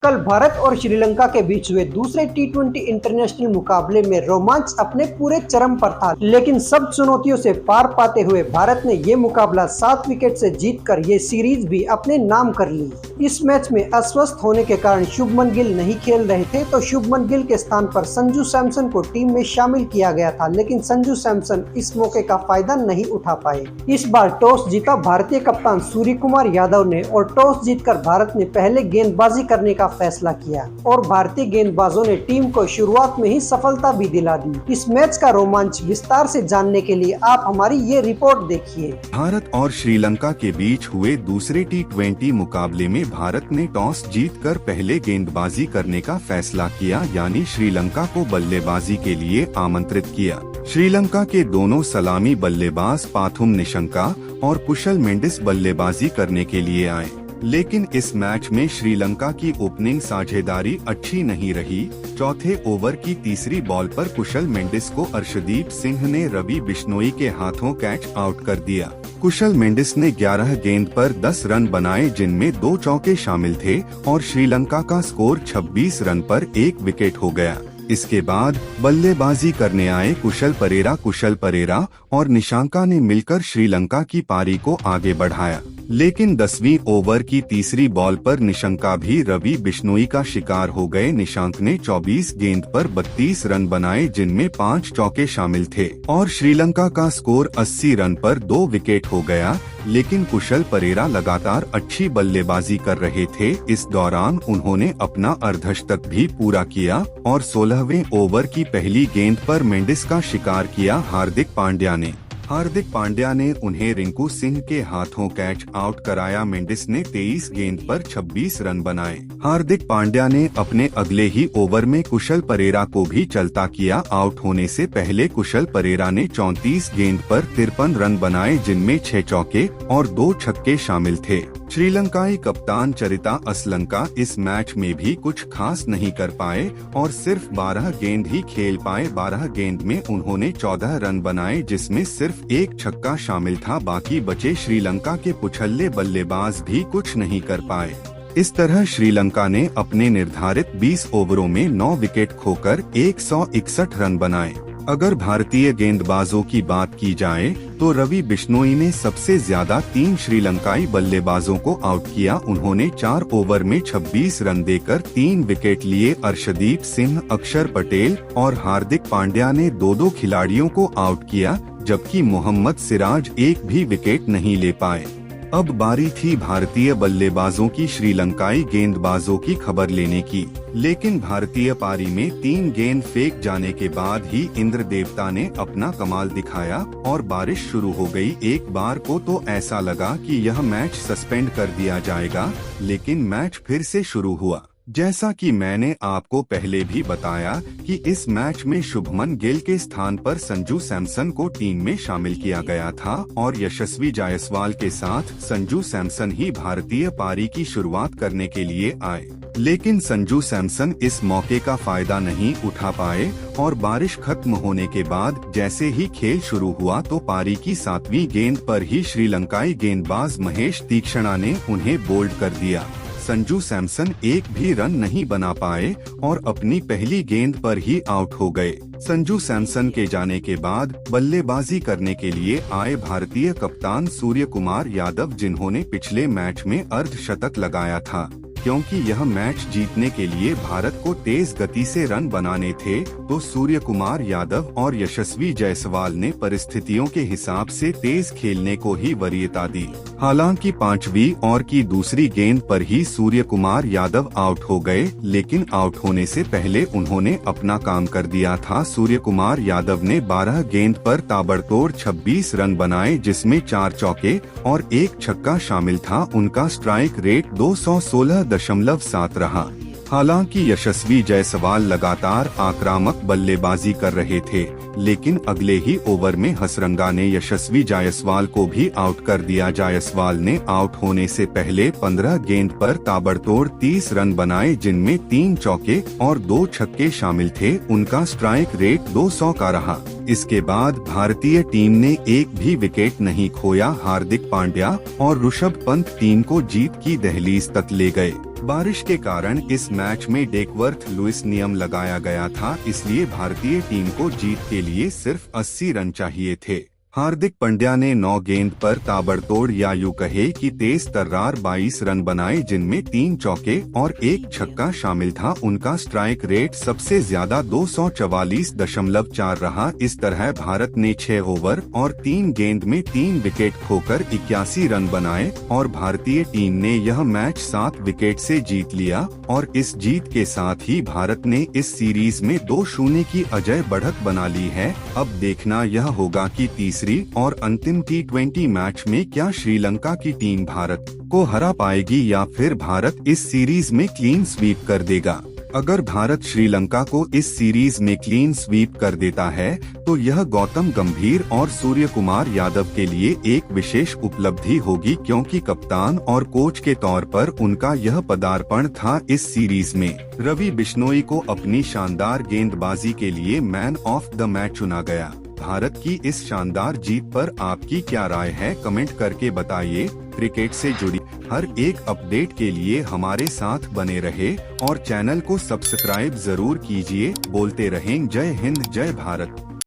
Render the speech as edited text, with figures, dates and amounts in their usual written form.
कल भारत और श्रीलंका के बीच हुए दूसरे टी20 इंटरनेशनल मुकाबले में रोमांच अपने पूरे चरम पर था, लेकिन सब चुनौतियों से पार पाते हुए भारत ने ये मुकाबला 7 विकेट से जीतकर ये सीरीज भी अपने नाम कर ली। इस मैच में अस्वस्थ होने के कारण शुभमन गिल नहीं खेल रहे थे, तो शुभमन गिल के स्थान पर संजू सैमसन को टीम में शामिल किया गया था, लेकिन संजू सैमसन इस मौके का फायदा नहीं उठा पाए। इस बार टॉस जीता भारतीय कप्तान सूर्य कुमार यादव ने और टॉस जीतकर भारत ने पहले गेंदबाजी करने का फैसला किया और भारतीय गेंदबाजों ने टीम को शुरुआत में ही सफलता भी दिला दी। इस मैच का रोमांच विस्तार से जानने के लिए आप हमारी ये रिपोर्ट देखिए। भारत और श्रीलंका के बीच हुए दूसरे टी20 मुकाबले में भारत ने टॉस जीतकर पहले गेंदबाजी करने का फैसला किया, यानी श्रीलंका को बल्लेबाजी के लिए आमंत्रित किया। श्रीलंका के दोनों सलामी बल्लेबाज पाथुम निशंका और कुशल मेंडिस बल्लेबाजी करने के लिए आए, लेकिन इस मैच में श्रीलंका की ओपनिंग साझेदारी अच्छी नहीं रही। चौथे ओवर की तीसरी बॉल पर कुशल मेंडिस को अर्शदीप सिंह ने रवि बिश्नोई के हाथों कैच आउट कर दिया। कुशल मेंडिस ने 11 गेंद पर 10 रन बनाए, जिनमें 2 चौके शामिल थे और श्रीलंका का स्कोर 26 रन पर 1 विकेट हो गया। इसके बाद बल्लेबाजी करने आए कुशल परेरा और निशंका ने मिलकर श्रीलंका की पारी को आगे बढ़ाया, लेकिन 10वीं ओवर की तीसरी बॉल पर निशंका भी रवि बिश्नोई का शिकार हो गए। निशंक ने 24 गेंद पर 32 रन बनाए, जिनमें 5 चौके शामिल थे और श्रीलंका का स्कोर 80 रन पर 2 विकेट हो गया। लेकिन कुशल परेरा लगातार अच्छी बल्लेबाजी कर रहे थे। इस दौरान उन्होंने अपना अर्धशतक भी पूरा किया और 16वें ओवर की पहली गेंद पर मेंडिस का शिकार किया हार्दिक पांड्या ने उन्हें रिंकू सिंह के हाथों कैच आउट कराया। मेंडिस ने 23 गेंद पर 26 रन बनाए। हार्दिक पांड्या ने अपने अगले ही ओवर में कुशल परेरा को भी चलता किया। आउट होने से पहले कुशल परेरा ने 34 गेंद पर 53 रन बनाए, जिनमें 6 चौके और 2 छक्के शामिल थे। श्रीलंकाई कप्तान चरिता असलंका इस मैच में भी कुछ खास नहीं कर पाए और सिर्फ 12 गेंद ही खेल पाए। 12 गेंद में उन्होंने 14 रन बनाए, जिसमें सिर्फ 1 छक्का शामिल था। बाकी बचे श्रीलंका के पुछल्ले बल्लेबाज भी कुछ नहीं कर पाए। इस तरह श्रीलंका ने अपने निर्धारित 20 ओवरों में 9 विकेट खोकर 161 रन बनाए। अगर भारतीय गेंदबाजों की बात की जाए तो रवि बिश्नोई ने सबसे ज्यादा 3 श्रीलंकाई बल्लेबाजों को आउट किया। उन्होंने 4 ओवर में 26 रन देकर 3 विकेट लिए। अर्शदीप सिंह, अक्षर पटेल और हार्दिक पांड्या ने 2-2 खिलाड़ियों को आउट किया, जबकि मोहम्मद सिराज एक भी विकेट नहीं ले पाए। अब बारी थी भारतीय बल्लेबाजों की श्रीलंकाई गेंदबाजों की खबर लेने की, लेकिन भारतीय पारी में 3 गेंद फेंक जाने के बाद ही इंद्र देवता ने अपना कमाल दिखाया और बारिश शुरू हो गई। एक बार को तो ऐसा लगा कि यह मैच सस्पेंड कर दिया जाएगा, लेकिन मैच फिर से शुरू हुआ। जैसा कि मैंने आपको पहले भी बताया कि इस मैच में शुभमन गिल के स्थान पर संजू सैमसन को टीम में शामिल किया गया था और यशस्वी जायसवाल के साथ संजू सैमसन ही भारतीय पारी की शुरुआत करने के लिए आए, लेकिन संजू सैमसन इस मौके का फायदा नहीं उठा पाए और बारिश खत्म होने के बाद जैसे ही खेल शुरू हुआ तो पारी की 7वीं गेंद पर ही श्रीलंकाई गेंदबाज महेश तीक्षणा ने उन्हें बोल्ड कर दिया। संजू सैमसन एक भी रन नहीं बना पाए और अपनी पहली गेंद पर ही आउट हो गए। संजू सैमसन के जाने के बाद बल्लेबाजी करने के लिए आए भारतीय कप्तान सूर्य कुमार यादव, जिन्होंने पिछले मैच में अर्धशतक लगाया था। क्योंकि यह मैच जीतने के लिए भारत को तेज गति से रन बनाने थे, तो सूर्य कुमार यादव और यशस्वी जायसवाल ने परिस्थितियों के हिसाब से तेज खेलने को ही वरीयता दी। हालांकि 5वीं ओवर की दूसरी गेंद पर ही सूर्य कुमार यादव आउट हो गए, लेकिन आउट होने से पहले उन्होंने अपना काम कर दिया था। सूर्य कुमार यादव ने 12 गेंद पर ताबड़तोड़ 26 रन बनाए, जिसमें 4 चौके और 1 छक्का शामिल था। उनका स्ट्राइक रेट 216.7 रहा। हालांकि यशस्वी जायसवाल लगातार आक्रामक बल्लेबाजी कर रहे थे, लेकिन अगले ही ओवर में हसरंगा ने यशस्वी जायसवाल को भी आउट कर दिया। जायसवाल ने आउट होने से पहले 15 गेंद पर ताबड़तोड़ 30 रन बनाए, जिनमें 3 चौके और 2 छक्के शामिल थे। उनका स्ट्राइक रेट 200 का रहा। इसके बाद भारतीय टीम ने एक भी विकेट नहीं खोया। हार्दिक पांड्या और ऋषभ पंत टीम को जीत की दहलीज तक ले गए। बारिश के कारण इस मैच में डेकवर्थ लुइस नियम लगाया गया था, इसलिए भारतीय टीम को जीत के लिए सिर्फ 80 रन चाहिए थे। हार्दिक पांड्या ने 9 गेंद पर ताबड़तोड़ या यूं कहे कि तेज तर्रार 22 रन बनाए, जिनमें 3 चौके और 1 छक्का शामिल था। उनका स्ट्राइक रेट सबसे ज्यादा 244.4 रहा। इस तरह भारत ने 6 ओवर और 3 गेंद में 3 विकेट खोकर 81 रन बनाए और भारतीय टीम ने यह मैच 7 विकेट से जीत लिया और इस जीत के साथ ही भारत ने इस सीरीज में 2-0 की अजय बढ़त बना ली है। अब देखना यह होगा कि तीसरी और अंतिम T20 मैच में क्या श्रीलंका की टीम भारत को हरा पाएगी या फिर भारत इस सीरीज में क्लीन स्वीप कर देगा। अगर भारत श्रीलंका को इस सीरीज में क्लीन स्वीप कर देता है तो यह गौतम गंभीर और सूर्य कुमार यादव के लिए एक विशेष उपलब्धि होगी, क्योंकि कप्तान और कोच के तौर पर उनका यह पदार्पण था इस सीरीज में। रवि बिश्नोई को अपनी शानदार गेंदबाजी के लिए मैन ऑफ द मैच चुना गया। भारत की इस शानदार जीत पर आपकी क्या राय है, कमेंट करके बताइए। क्रिकेट से जुड़ी हर एक अपडेट के लिए हमारे साथ बने रहे और चैनल को सब्सक्राइब जरूर कीजिए। बोलते रहें जय हिंद जय भारत।